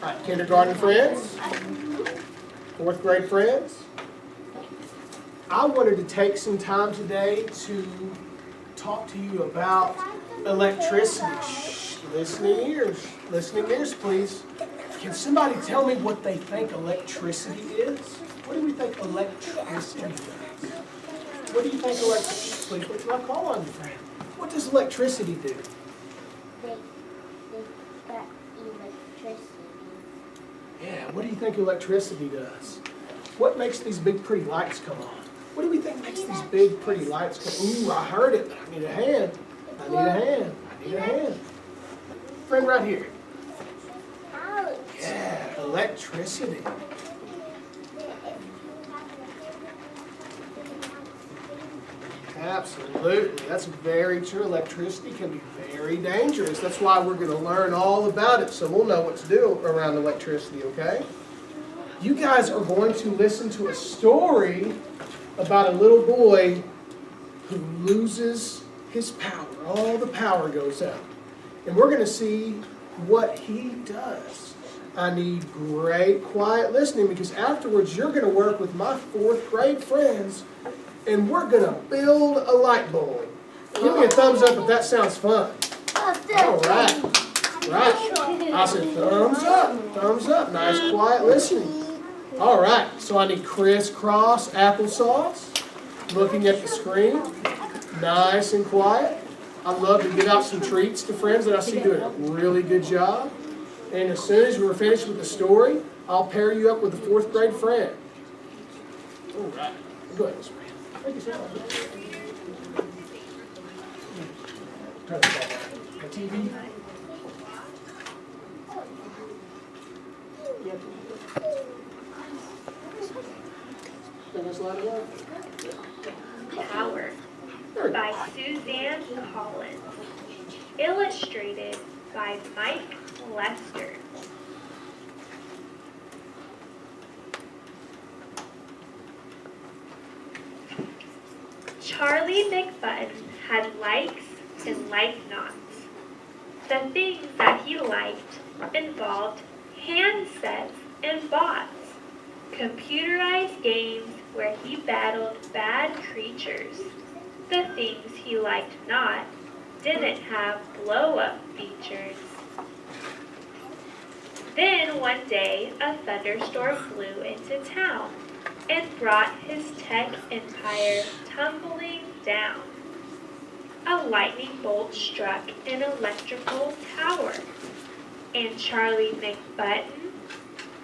Right, kindergarten friends, fourth grade friends, I wanted to take some time today to talk to you about electricity. Shh, listening ears, please. Can somebody tell me what they think electricity is? What do we think electricity does? What do you think electricity, please, what's my call on you, friend? What does electricity do? They got electricity. Yeah, what do you think electricity does? What makes these big pretty lights come on? What do we think makes these big pretty lights come on? Ooh, I heard it, but I need a hand. I need a hand. I need a hand. Friend right here. Ouch. Yeah, electricity. Absolutely, that's very true. Electricity can be very dangerous. That's why we're going to learn all about it, so we'll know what to do around electricity, okay? You guys are going to listen to a story about a little boy who loses his power. All the power goes out. And we're going to see what he does. I need great quiet listening because afterwards you're going to work with my fourth grade friends and we're going to build a light bulb. Give me a thumbs up if that sounds fun. All right. Right. I said thumbs up. Thumbs up. Nice quiet listening. All right. So I need crisscross applesauce. Looking at the screen. Nice and quiet. I'd love to give out some treats to friends that I see doing a really good job. And as soon as we're finished with the story, I'll pair you up with a fourth grade friend. All right. Go ahead, Miss Maria. Thank you so much. Turn this off. The TV. Yep. Turn this light on. Power by Suzanne Collins. Illustrated by Mike Lester. Charlie McButton had likes and like-nots. The things that he liked involved handsets and bots, computerized games where he battled bad creatures. The things he liked not didn't have blow-up features. Then one day, a thunderstorm flew into town and brought his tech empire tumbling down. A lightning bolt struck an electrical tower, and Charlie McButton,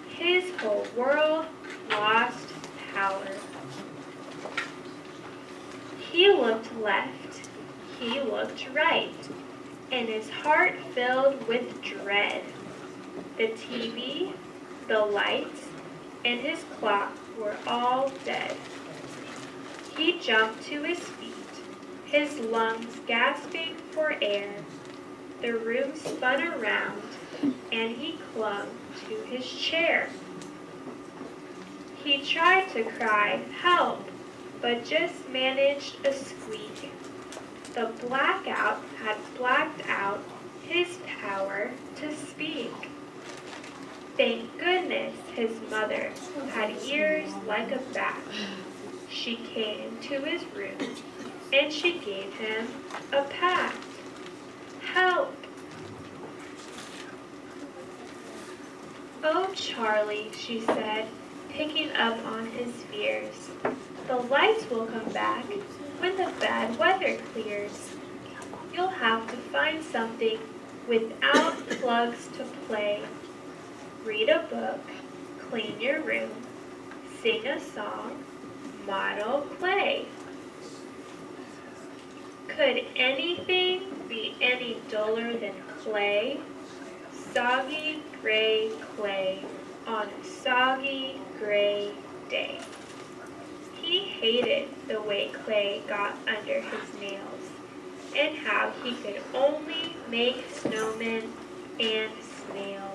his whole world lost power. He looked left, he looked right, and his heart filled with dread. The TV, the lights, and his clock were all dead. He jumped to his feet, his lungs gasping for air. The room spun around, and he clung to his chair. He tried to cry, "Help!" but just managed a squeak. The blackout had blacked out his power to speak. Thank goodness his mother had ears like a bat. She came to his room and she gave him a pat. "Help!" "Oh, Charlie," she said, picking up on his fears. "The lights will come back when the bad weather clears. You'll have to find something without plugs to play. Read a book, clean your room, sing a song, model clay." Could anything be any duller than clay? Soggy gray clay on a soggy gray day. He hated the way clay got under his nails and how he could only make snowmen and snails.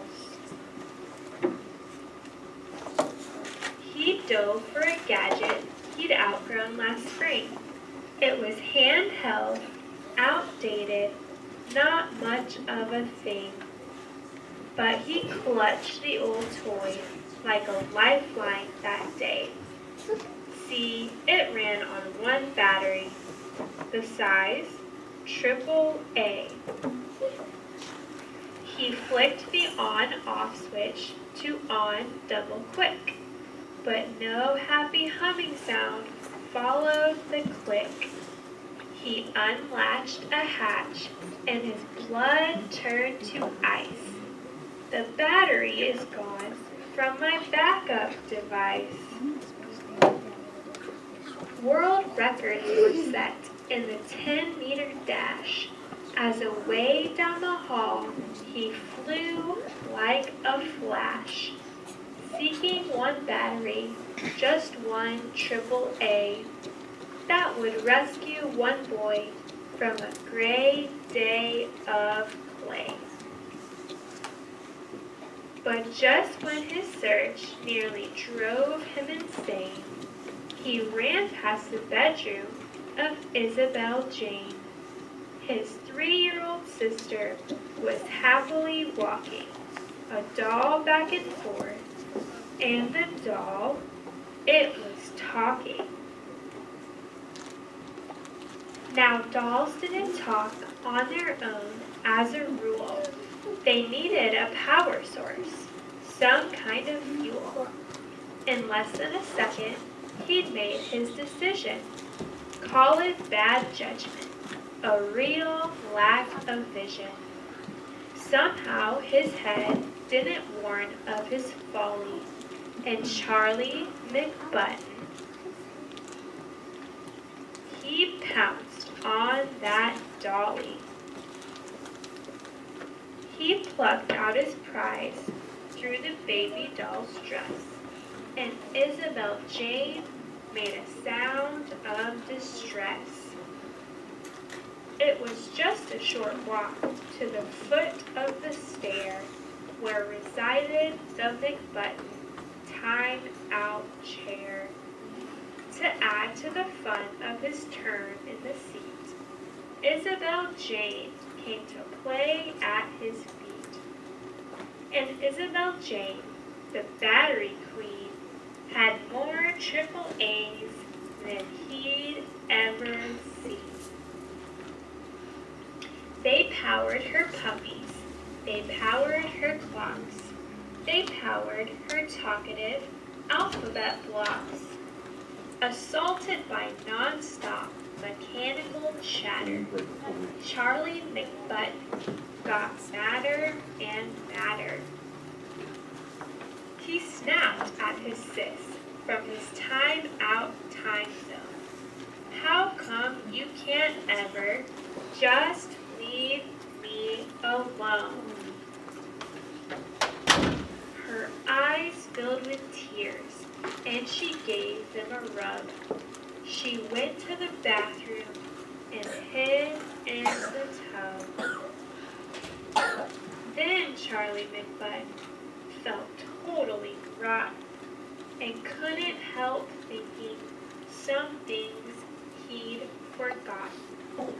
He dove for a gadget he'd outgrown last spring. It was handheld, outdated, not much of a thing. but he clutched the old toy like a lifeline that day. See, it ran on one battery, the size AAA. He flicked the on-off switch to on double quick, but no happy humming sound followed the click. He unlatched a hatch and his blood turned to ice. The battery is gone from my backup device. World records were set in the 10-meter dash. As away down the hall, he flew like a flash, seeking one battery, just one AAA, that would rescue one boy from a gray day of clay. But just when his search nearly drove him insane, he ran past the bedroom of Isabel Jane. His 3-year-old sister was happily walking, a doll back and forth, and the doll, it was talking. Now, dolls didn't talk on their own as a rule. They needed a power source, some kind of fuel. In less than a second, he'd made his decision. Call it bad judgment, a real lack of vision. Somehow his head didn't warn of his folly, and Charlie McButton, he pounced on that dolly. He plucked out his prize through the baby doll's dress, and Isabel Jane made a sound of distress. It was just a short walk to the foot of the stair where resided the McButton time-out chair. To add to the fun of his turn in the seat, Isabel Jane came to play at his feet. And Isabel Jane, the battery queen, had more AAAs than he'd ever seen. They powered her puppies, they powered her clocks, they powered her talkative alphabet blocks. Assaulted by non-stop mechanical chatter, Charlie McButton got madder and madder. He snapped at his sis from his time-out time zone. How come you can't ever just leave me alone? Her eyes filled with tears, and she gave them a rub. She went to the bathroom and hid in the tub. Then Charlie McButton felt totally rotten and couldn't help thinking some things he'd forgotten.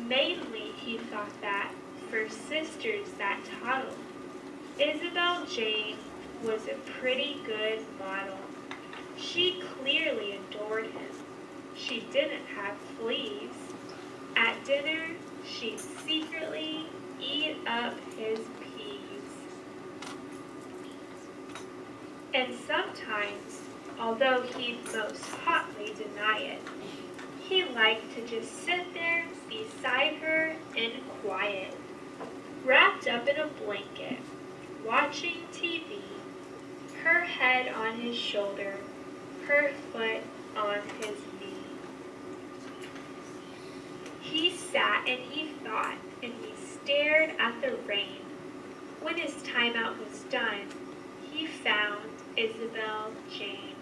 Mainly he thought that for sisters that toddled, Isabel Jane was a pretty good model. She clearly adored him. She didn't have fleas. At dinner, she'd secretly eat up his peas. And sometimes, although he'd most hotly deny it, he liked to just sit there beside her in quiet, wrapped up in a blanket, watching TV, her head on his shoulder, her foot on his knee. He sat and he thought, and he stared at the rain. When his timeout was done, he found Isabel Jane.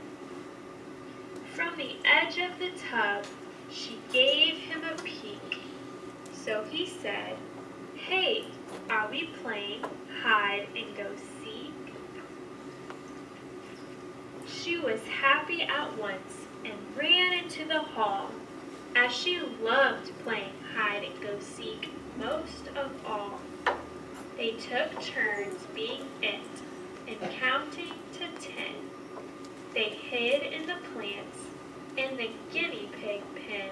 From the edge of the tub, she gave him a peek. So he said, "Hey, are we playing hide and go seek?" She was happy at once and ran into the hall, as she loved playing hide and go seek most of all. They took turns being it and counting to 10. They hid in the plants in the guinea pig pen.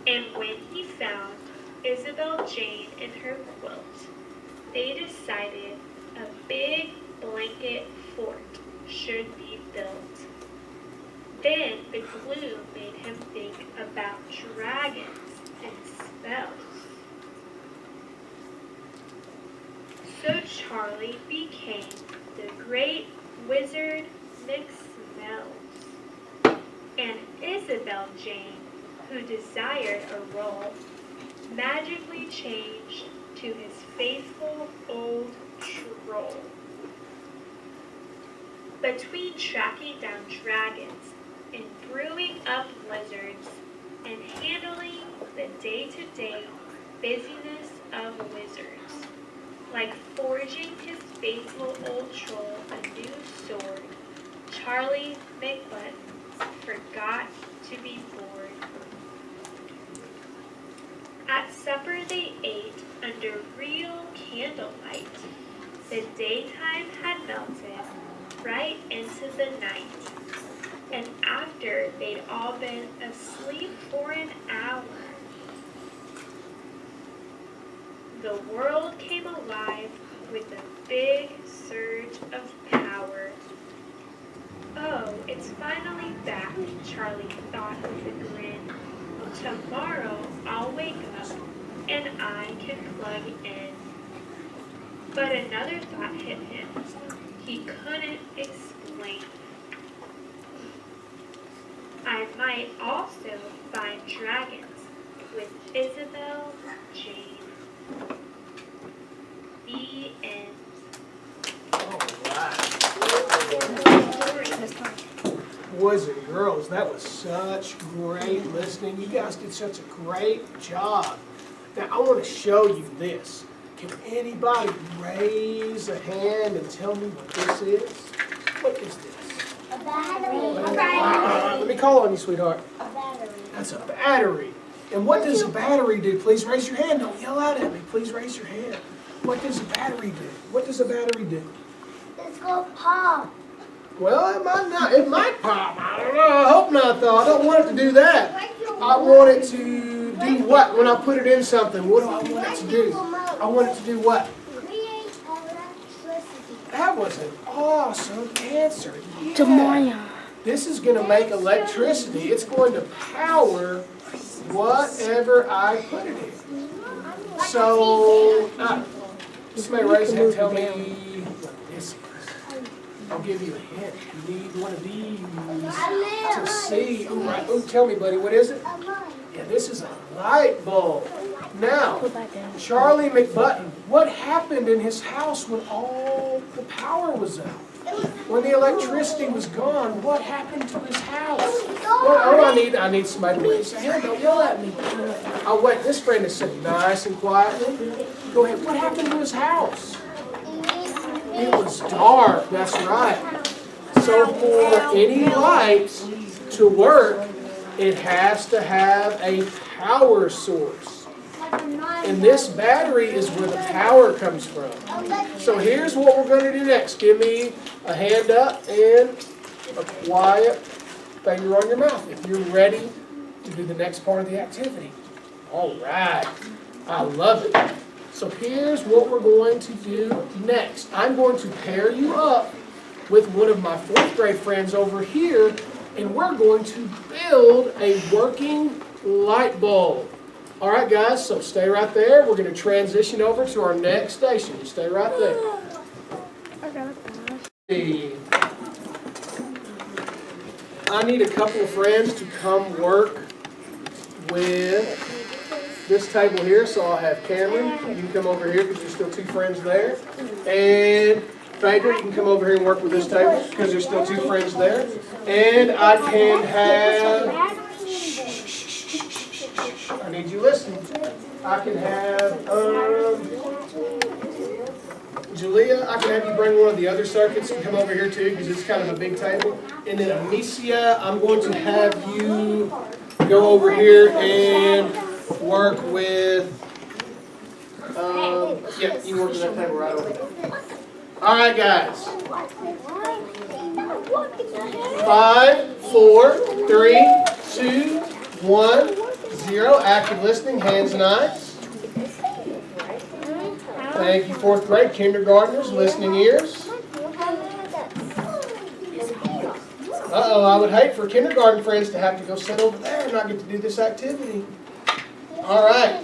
And when he found Isabel Jane in her quilt, they decided a big blanket fort should be built. Then the gloom made him think about dragons and spells. So Charlie became the great wizard McSmells. And Isabel Jane, who desired a role, magically changed to his faithful old troll. Between tracking down dragons and brewing up lizards and handling the day-to-day busyness of wizards, like forging his faithful old troll a new sword, Charlie McButtons forgot to be bored. At supper they ate under real candlelight. The daytime had melted right into the night. And after they'd all been asleep for an hour, the world came alive with a big surge of power. Oh, it's finally back, Charlie thought with a grin. Tomorrow I'll wake up and I can plug in. But another thought hit him. He couldn't explain. I might also find dragons with Isabel Jane. The end. All right. Boys and girls, that was such great listening. You guys did such a great job. Now, I want to show you this. Can anybody raise a hand and tell me what this is? What is this? A battery. Let me call on you, sweetheart. A battery. That's a battery. And what does a battery do? Please raise your hand. Don't yell out at me. Please raise your hand. What does a battery do? What does a battery do? It's gonna pop. Well, it might not. It might pop. I don't know. I hope not, though. I don't want it to do that. I want it to do what? When I put it in something, what do I want it to do? I want it to do what? Create electricity. That was an awesome answer. Yeah. Tomorrow. This is going to make electricity. It's going to power whatever I put it in. So, somebody raise their hand and tell me what this is. I'll give you a hint. You need one of these to see. All right. Oh, tell me, buddy, what is it? Yeah, this is a light bulb. Now, Charlie McButton, what happened in his house when all the power was out? When the electricity was gone, what happened to his house? Well, I need somebody to raise their hand. Don't yell at me. Oh, wait, this friend is sitting nice and quietly. Go ahead. What happened to his house? It was dark, that's right. So for any light to work, it has to have a power source. And this battery is where the power comes from. So here's what we're going to do next. Give me a hand up and a quiet finger on your mouth if you're ready to do the next part of the activity. All right. I love it. So here's what we're going to do next. I'm going to pair you up with one of my 4th grade friends over here, and we're going to build a working light bulb. All right, guys, so stay right there. We're going to transition over to our next station. Stay right there. I need a couple of friends to come work with this table here, so I'll have Cameron. You can come over here because there's still 2 friends there. And Phaedra, you can come over here and work with this table because there's still 2 friends there. And I can have... I need you listening. I can have... Julia, I can have you bring one of the other circuits and come over here too because it's kind of a big table. And then Amicia, I'm going to have you go over here and work with Yeah, you can work to that table right over there. All right, guys. 5, 4, 3, 2, 1, 0. Active listening, hands and eyes. Thank you, 4th grade kindergartners, listening ears. Uh-oh, I would hate for kindergarten friends to have to go sit over there and not get to do this activity. All right.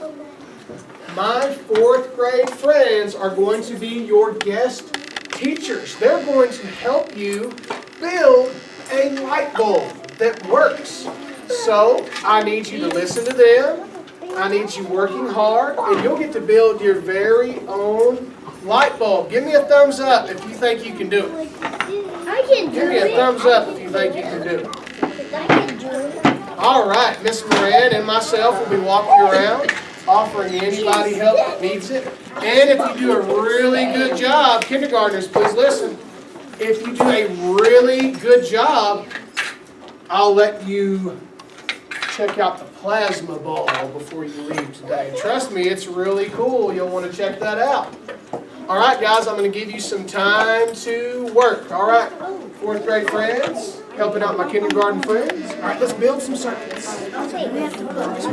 My 4th grade friends are going to be your guest teachers. They're going to help you build a light bulb that works. So I need you to listen to them. I need you working hard, and you'll get to build your very own light bulb. Give me a thumbs up if you think you can do it. I can do Give me a it. thumbs up if you think you can do it. I can do it. All right, Miss Moran and myself will be walking around, offering anybody help that needs it. And if you do a really good job, kindergartners, please listen. If you do a really good job, I'll let you check out the plasma ball before you leave today. Trust me, it's really cool. You'll want to check that out. All right, guys, I'm going to give you some time to work. All right, 4th grade friends, helping out my kindergarten friends. All right, let's build some circuits. Okay, we have to put this one.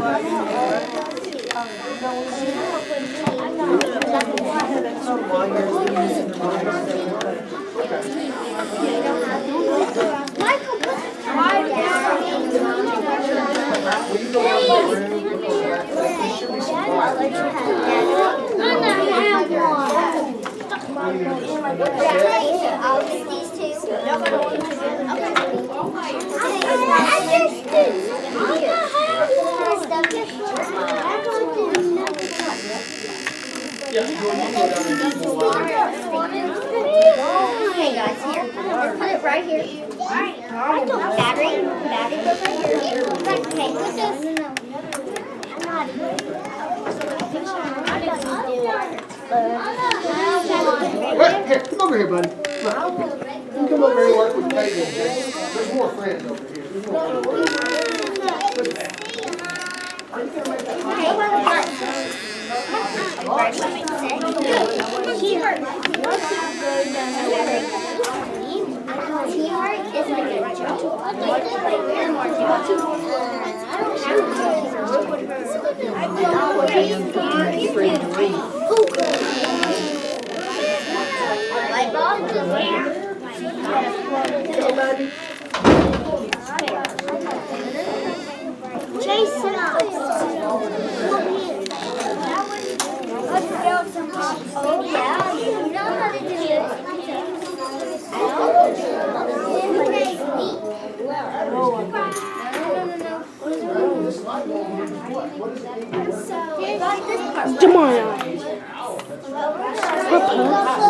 Michael, put the card down. Will you go out of the room? There should be some quiet. I have one. I'll get these two. Yeah, you want to go down there and do some water. Okay, guys, here. Let's put it right here. Battery goes right here. Okay, put this. Wait, here, come over here, buddy. Look, you can come over here and work with Peyton. There's more friends over here. There's more friends. Look at that. Are you going to make that Teamwork is like a job. Light bulb? Jason. Oh yeah, you know how to do it. Tomorrow.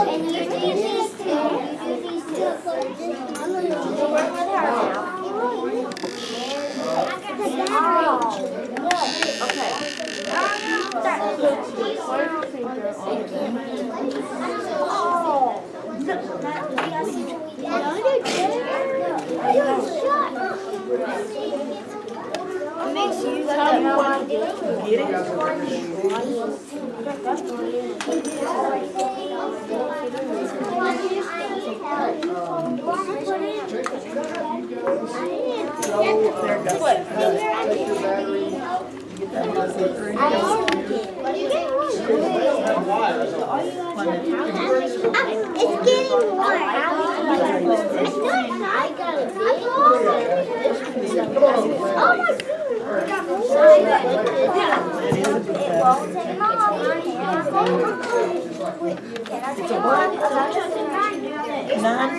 And you do these two. Work with her now. Okay. Make sure you got that one. It's getting warm. I got it.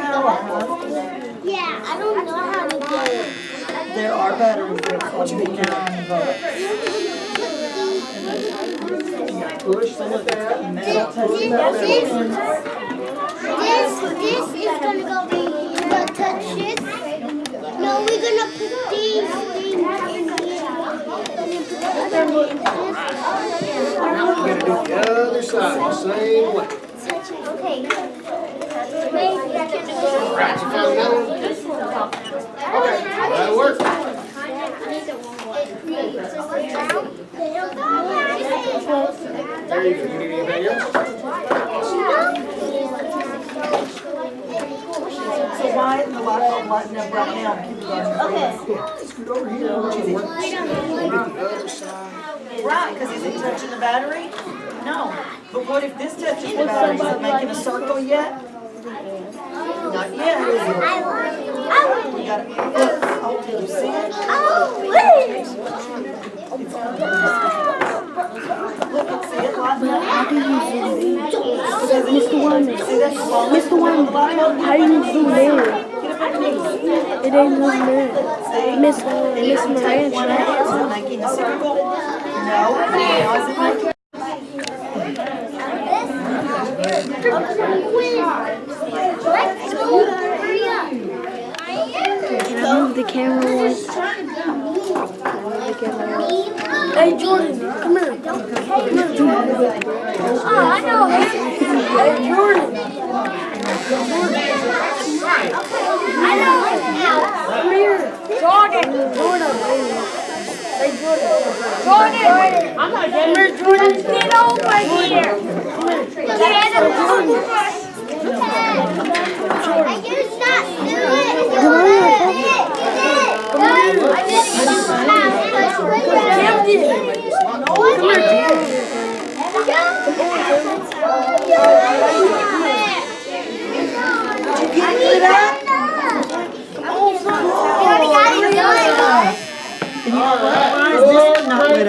Oh my Yeah, I don't know how to do it. There are batteries that will be 9 volts. push some of that. This is gonna go be, you're gonna touch this. No, we're gonna put these things in here. Now we're going to do the other side the same way. Okay. Right, you found another one? Okay, that'll work. There you go. You need anything else? So why isn't the light bulb lighting up right now? Okay. Scoot over here. I want you to work on the other side. Right, because is it touching the battery? No. But what if this touches the battery? Is it making a circle yet? Not yet, is it? We got it. Oh, can you see it? Look, see it lighting up? Mr. Wyman, Mr. Wyman, how do you zoom in? It ain't zooming in. Miss Miranda. One out, is it making a circle? No. Now is it making? Can I move the camera once? Hey Jordan, come here. Oh, I know. Hey Jordan. I know. Come here. Jordan. Hey Jordan. I'm not getting here, Jordan. Get over here. Get over. I just not do it.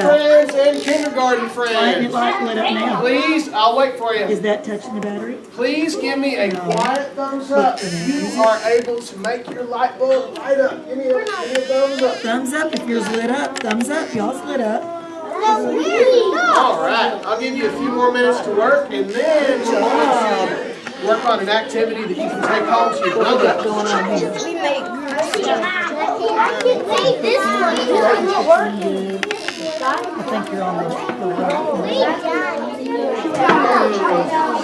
Friends and kindergarten Why isn't it friends. light lit up now? Please, I'll wait for you. Is that touching the battery? Please give me a quiet thumbs up if you are able to make your light bulb light up. Give me a thumbs up. Thumbs up if yours lit up. Thumbs up. Y'all's lit up. All right, I'll give you a few more minutes to work, and then we'll work on an activity that you can take home to your brother. Going on here. I can take this one. It's not working. I think you're on the right.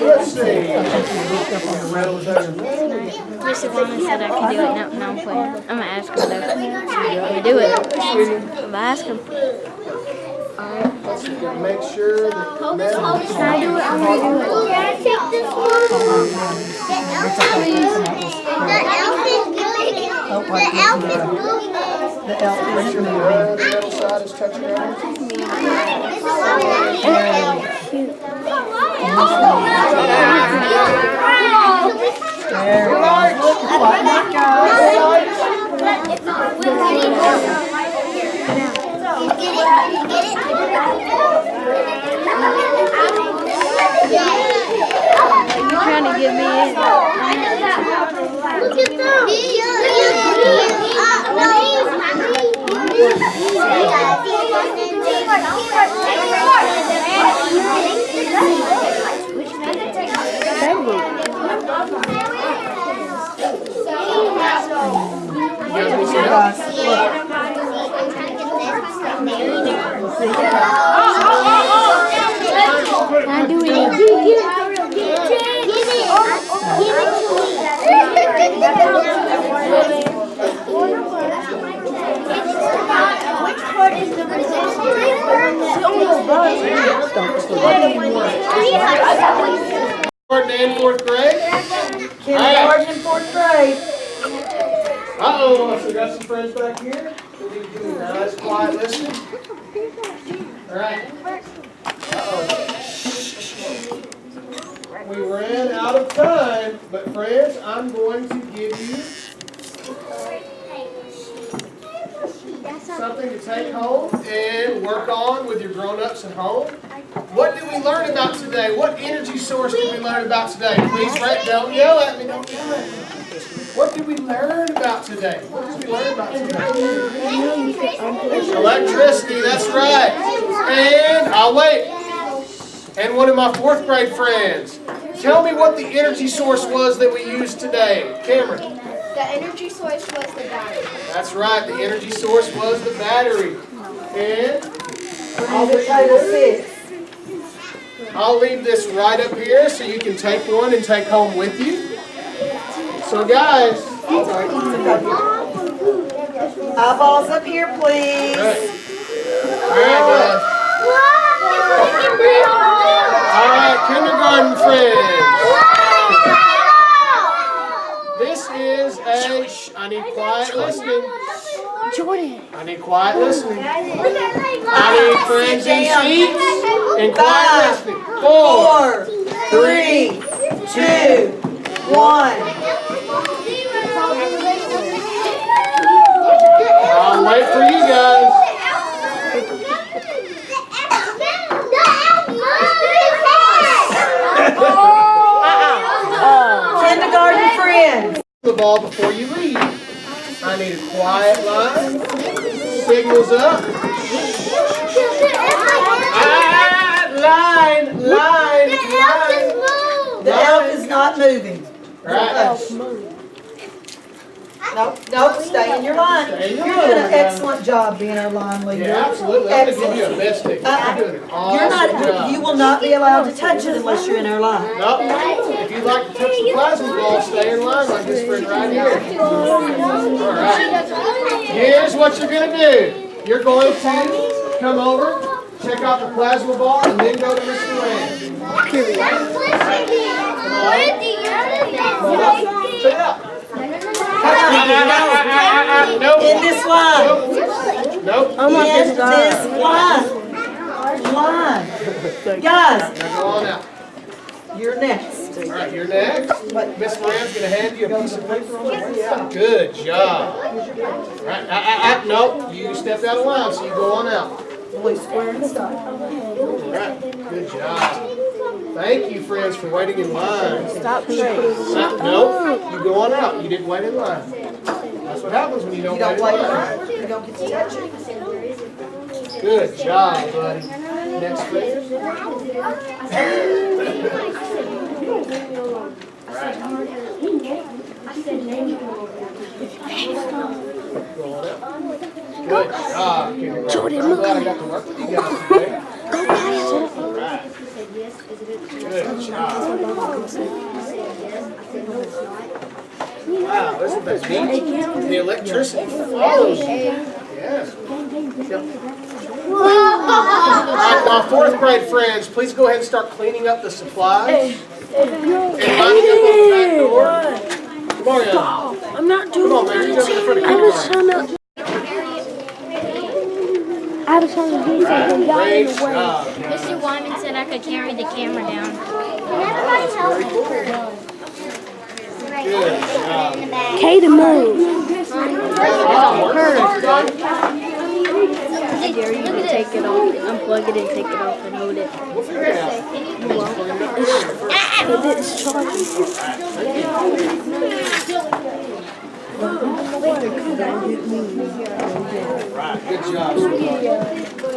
Let's see. Mr. Wyman said I could do it. Now I'm playing. I'm gonna ask him though. I'm gonna do it. I'm gonna ask him. Let's make sure that Can I do it? I'm gonna do it. Can I take this one? The elf is good. The elf is good. The elf is the middle side is touching down. There we go. Look, it's lighting up, guys. You're trying to get me in. Look at them. Can I do it? And fourth grade. Kindergarten in fourth grade. Uh-oh, so we got some friends back here. We need to do a nice quiet listening. All right. Uh-oh. We ran out of time, but friends, I'm going to give you something to take home and work on with your grown-ups at home. What did we learn about today? What energy source did we learn about today? Please, don't yell at me. Don't yell at me. What did we learn about today? What did we learn about today? Electricity, that's right. And I'll wait. And one of my fourth grade friends. Tell me what the energy source was that we used today. Cameron. The energy source was the battery. That's right. The energy source was the battery. And I'll leave this right up here so you can take one and take home with you. So guys, Eyeballs up here, please. all right guys. need quiet listening. I need friends in seats and quiet listening. 4. 4, 3, 2, 1. I'll wait for you guys. Kindergarten friends. The ball before you leave. I need a quiet line. Signals up. Line. The elf is not moving. Right. Nope, stay in your line. Stay in your You're line, doing an guys. excellent job being our line leader. Yeah, absolutely. I'm going to give you a best ticket. You're doing an You're awesome not, job. you will not be allowed to touch it unless you're in our line. No, if you'd like to touch the plasma ball, stay in line like this friend right here. All right. Here's what you're going to do. You're going to come over, check out the plasma ball, and then go to Mr. Rand. Check it out. Nope. In this line. Nope. In this line. Guys, Now go on out. you're next. All right, you're next. Miss Moran's going to hand you a piece of paper on the way out. Good job. All right, nope. You stepped out of line, so you go on out. Blue square and stop. All right, good job. Thank you, friends, for waiting in line. Stop praying. Nope, you go on out. You didn't wait in line. That's what happens when you don't You don't wait wait in line. around. You don't get to touch it. Good job, buddy. Next, please. Good job, kindergarten. I'm glad I got to work with you guys today. All right. Good job. Wow, isn't that neat? The electricity follows you. Yes. All right, now 4th grade friends, please go ahead and start cleaning up the supplies. And lining up on the back door. Come on, young. I'm not Come doing on, man. You jump in the front of I was the car. trying to. I was trying to do something. Got in Great the way. job. Mr. Wyman said I could carry the camera down. Good job. Kay to move. I dare you to take it off, unplug it and take it off and hold it. We'll figure it out. It's charging. Right, good job, sweetheart.